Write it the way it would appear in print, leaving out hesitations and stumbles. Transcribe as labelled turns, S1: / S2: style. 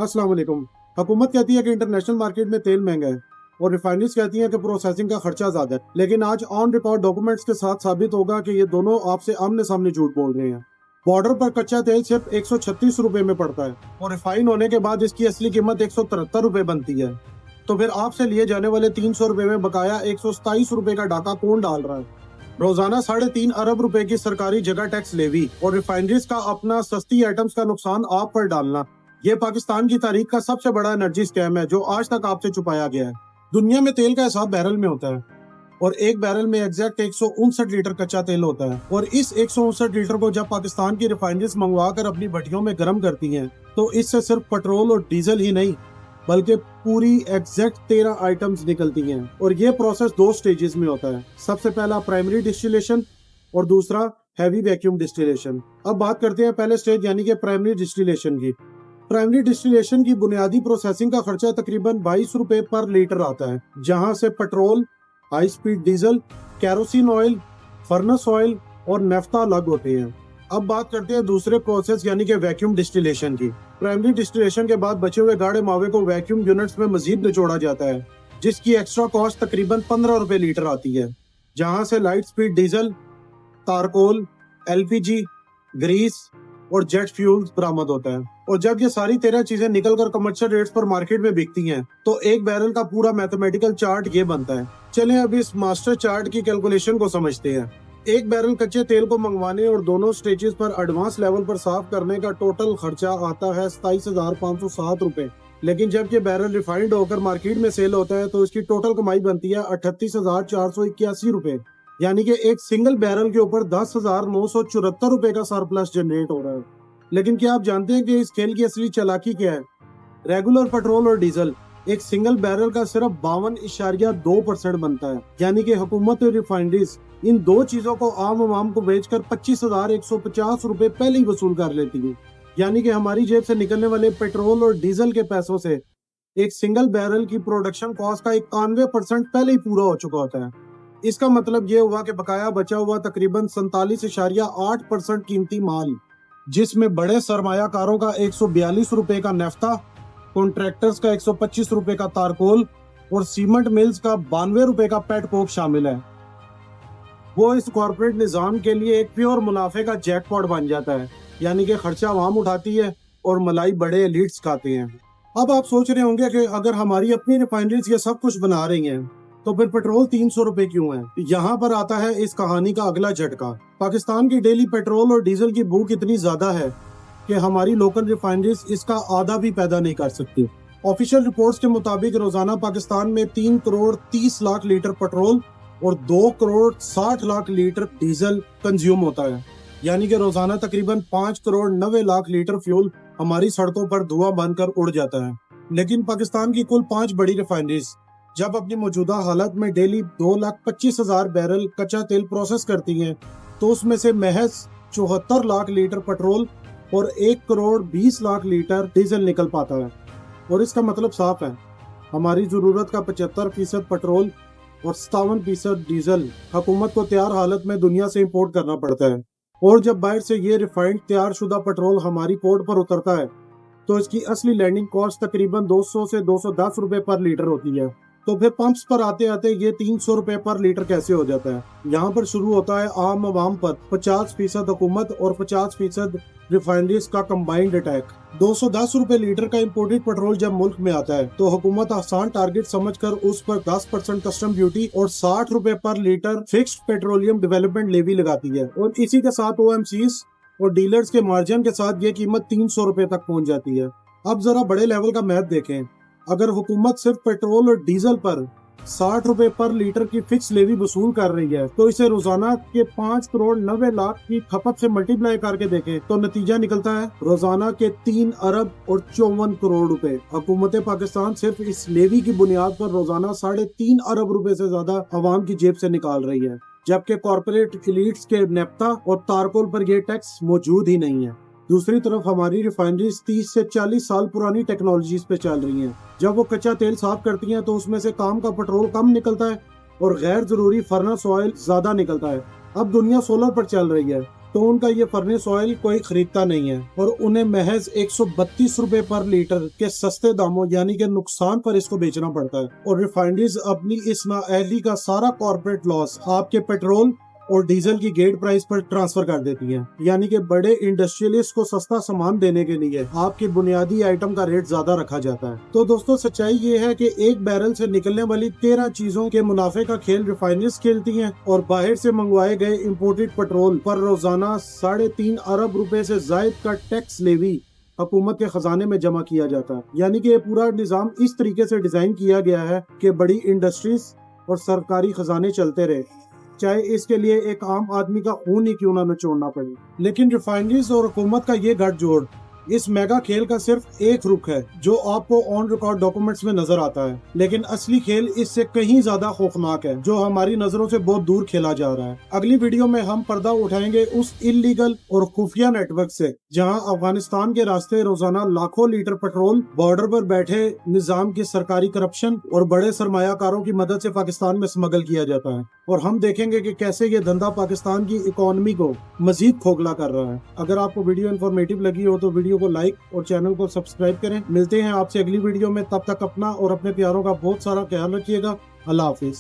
S1: अस्सलाम वालेकुम। हुकूमत कहती है कि इंटरनेशनल मार्केट में तेल महंगा है और रिफाइनरीज कहती हैं कि प्रोसेसिंग का खर्चा ज्यादा है, लेकिन आज ऑन रिकॉर्ड डॉक्यूमेंट्स के साथ साबित होगा कि ये दोनों आपसे आमने सामने झूठ बोल रहे हैं। बॉर्डर पर कच्चा तेल सिर्फ 136 रुपए में पड़ता है और रिफाइन होने के बाद इसकी असली कीमत 173 रुपए बनती है। तो फिर आपसे लिए जाने वाले 300 रुपए में बकाया 127 रुपए का डाका कौन डाल रहा है? रोजाना 3.5 अरब रुपए की सरकारी जगह टैक्स लेवी और रिफाइनरीज का अपना सस्ती आइटम्स का नुकसान आप पर डालना, ये पाकिस्तान की तारीख का सबसे बड़ा एनर्जी स्कैम है जो आज तक आपसे छुपाया गया है। दुनिया में तेल का हिसाब बैरल में होता है और एक बैरल में एग्जैक्ट 159 लीटर कच्चा तेल होता है और इस 159 लीटर को जब पाकिस्तान की रिफाइनरीज मंगवा कर अपनी भट्टियों में गर्म करती हैं तो इससे सिर्फ पेट्रोल और डीजल ही नहीं बल्कि पूरी एग्जैक्ट 13 आइटम्स निकलती हैं और ये प्रोसेस 2 स्टेजेस में होता है। सबसे पहला प्राइमरी डिस्टिलेशन और दूसरा हैवी वैक्यूम डिस्टिलेशन। अब बात करते हैं पहले स्टेज यानी कि प्राइमरी डिस्टिलेशन की। प्राइमरी डिस्टिलेशन की बुनियादी प्रोसेसिंग का खर्चा तकरीबन 22 रुपए पर लीटर आता है, जहां से petrol, high speed diesel, kerosene oil, furnace oil और नेफ्ता अलग होते हैं। अब बात करते हैं दूसरे प्रोसेस यानी कि वैक्यूम डिस्टिलेशन की। प्राइमरी डिस्टिलेशन के बाद बचे हुए गाढ़े मावे को वैक्यूम यूनिट्स में मजीद निचोड़ा जाता है, जिसकी एक्स्ट्रा कॉस्ट तकरीबन 15 रुपए लीटर आती है, जहां से लाइट स्पीड डीजल, तारकोल, एलपीजी, ग्रीस और जेट फ्यूल बरामद होता है। और जब ये सारी 13 चीजें निकलकर कमर्शियल रेट्स पर मार्केट में बिकती हैं तो एक बैरल का पूरा मैथमेटिकल चार्ट ये बनता है। चलें अब इस मास्टर चार्ट की कैलकुलेशन को समझते हैं। एक बैरल कच्चे तेल को मंगवाने और दोनों स्टेजेस पर एडवांस लेवल पर साफ करने का टोटल खर्चा आता है 27,507 रुपए, लेकिन जब ये बैरल रिफाइंड होकर मार्केट में सेल होता है तो इसकी टोटल कमाई बनती है 38,481 रुपए, यानी कि एक सिंगल बैरल के ऊपर 10,974 रुपए का सरप्लस जनरेट हो रहा है। लेकिन क्या आप जानते हैं कि इस खेल की असली चालाकी क्या है? रेगुलर पेट्रोल और डीजल एक सिंगल बैरल का सिर्फ 52.2% बनता है, यानी कि हुकूमत और रिफाइनरीज इन दो चीजों को आम आवाम को बेचकर 25,150 रुपए पहले ही वसूल कर लेती है। यानी कि हमारी जेब से निकलने वाले पेट्रोल और डीजल के पैसों से एक सिंगल बैरल की प्रोडक्शन कॉस्ट का 91% पहले ही पूरा हो चुका होता है। इसका मतलब ये हुआ कि बकाया बचा हुआ तकरीबन 47.8% कीमती माल, जिसमें बड़े सरमायाकारों का 142 रुपए का नेफ्ता, कॉन्ट्रैक्टर्स का 125 रुपए का तारकोल और सीमेंट मिल्स का 92 रुपए का पेट कोक शामिल है। वो इस कॉर्पोरेट निजाम के लिए एक प्योर मुनाफे का जैकपॉट बन जाता है, यानी कि खर्चा आवाम उठाती है और मलाई बड़े एलिट्स खाते हैं। अब आप सोच रहे होंगे कि अगर हमारी अपनी रिफाइनरीज ये सब कुछ बना रही हैं तो फिर पेट्रोल 300 रुपए क्यों है? यहाँ पर आता है इस कहानी का अगला झटका। पाकिस्तान की डेली पेट्रोल और डीजल की भूख इतनी ज्यादा है कि हमारी लोकल रिफाइनरीज इसका आधा भी पैदा नहीं कर सकती। ऑफिशियल रिपोर्ट्स के मुताबिक रोजाना पाकिस्तान में 3 करोड़ 30 लाख लीटर पेट्रोल और 2 crore 60 lakh litre diesel consume होता है, यानी कि रोजाना तकरीबन 5 करोड़ 90 लाख लीटर फ्यूल हमारी सड़कों पर धुआं बनकर उड़ जाता है। लेकिन पाकिस्तान की कुल 5 बड़ी रिफाइनरीज जब अपनी मौजूदा हालत में डेली 2,25,000 बैरल कच्चा तेल प्रोसेस करती हैं तो उसमें से महज 74 लाख लीटर पेट्रोल और 1 करोड़ 20 लाख लीटर डीजल निकल पाता है। और इसका मतलब साफ है, हमारी जरूरत का 75% पेट्रोल और 57% डीजल हुकूमत को तैयार हालत में दुनिया से इंपोर्ट करना पड़ता है। और जब बाहर से ये रिफाइंड तैयार शुदा पेट्रोल हमारी पोर्ट पर उतरता है तो इसकी असली लैंडिंग कॉस्ट तकरीबन 200 से 210 रुपए पर लीटर होती है। तो फिर पंप्स पर आते आते ये 300 रुपए पर लीटर कैसे हो जाता है? यहाँ पर शुरू होता है आम आवाम पर 50% हुकूमत और 50% रिफाइनरीज का कंबाइंड अटैक। 210 रुपए लीटर का इंपोर्टेड पेट्रोल जब मुल्क में आता है तो हुकूमत आसान टारगेट समझकर उस पर 10% कस्टम ड्यूटी और 60 रुपए पर litre fixed petroleum development levy लगाती है और इसी के साथ OMCs और डीलर्स के मार्जिन के साथ ये कीमत 300 रुपए तक पहुंच जाती है। अब जरा बड़े लेवल का मैथ देखें। अगर हुकूमत सिर्फ पेट्रोल और डीजल पर 60 रुपए पर लीटर की फिक्स लेवी वसूल कर रही है तो इसे रोजाना के 5 करोड़ 90 लाख की खपत से मल्टीप्लाई करके देखें तो नतीजा निकलता है रोजाना के 3 अरब और 54 करोड़ रुपए। हुकूमत पाकिस्तान सिर्फ इस लेवी की बुनियाद पर रोजाना 3.5 अरब रुपए से ज्यादा आवाम की जेब से निकाल रही है, जबकि कॉर्पोरेट एलीट्स के नेफ्ता और तारकोल पर यह टैक्स मौजूद ही नहीं है। दूसरी तरफ हमारी रिफाइनरीज 30 से 40 साल पुरानी टेक्नोलॉजीज पे चल रही हैं। जब वो कच्चा तेल साफ करती हैं तो उसमें से काम का पेट्रोल कम निकलता है और गैर जरूरी फर्नेस ऑयल ज्यादा निकलता है। अब दुनिया सोलर पर चल रही है تو उनका ये फर्नेस ऑयल कोई खरीदता नहीं है और उन्हें महज 132 रुपए पर लीटर के सस्ते दामों यानी कि नुकसान पर इसको बेचना पड़ता है। और रिफाइनरीज अपनी इस नाअहली का सारा कॉर्पोरेट लॉस आपके पेट्रोल और डीजल की गेट प्राइस पर ट्रांसफर कर देती हैं। यानी कि बड़े इंडस्ट्रियलिस्ट को सस्ता सामान देने के लिए आपकी बुनियादी आइटम का रेट ज्यादा रखा जाता है। तो दोस्तों सच्चाई ये है कि एक बैरल से निकलने वाली 13 चीजों के मुनाफे का खेल रिफाइनरीज खेलती हैं और बाहर से मंगवाए गए इम्पोर्टेड पेट्रोल पर रोजाना 3.5 अरब रुपए से जायद का टैक्स लेवी हुकूमत के खजाने में जमा किया जाता है। यानी कि ये पूरा निजाम इस तरीके से डिजाइन किया गया है कि बड़ी इंडस्ट्रीज और सरकारी खजाने चलते रहे, चाहे इसके लिए एक आम आदमी का खून ही क्यों ना निचोड़ना पड़े। लेकिन रिफाइनरीज और हुकूमत का ये गठजोड़ इस मेगा खेल का सिर्फ एक रुख है जो आपको ऑन रिकॉर्ड डॉक्यूमेंट्स में नजर आता है, लेकिन असली खेल इससे कहीं ज्यादा खौफनाक है जो हमारी नजरों से बहुत दूर खेला जा रहा है। अगली वीडियो में हम पर्दा उठाएंगे उस इलीगल और खुफिया नेटवर्क से जहां अफगानिस्तान के रास्ते रोजाना लाखों लीटर पेट्रोल बॉर्डर पर बैठे निजाम की सरकारी करप्शन और बड़े सरमायाकारों की मदद से पाकिस्तान में स्मगल किया जाता है। और हम देखेंगे कि कैसे ये धंधा पाकिस्तान की इकोनॉमी को मजीद खोखला कर रहा है। अगर आपको वीडियो इन्फॉर्मेटिव लगी हो तो वीडियो को लाइक और चैनल को सब्सक्राइब करें। मिलते हैं आपसे अगली वीडियो में, तब तक अपना और अपने प्यारों का बहुत सारा ख्याल रखिएगा। अल्लाह हाफिज।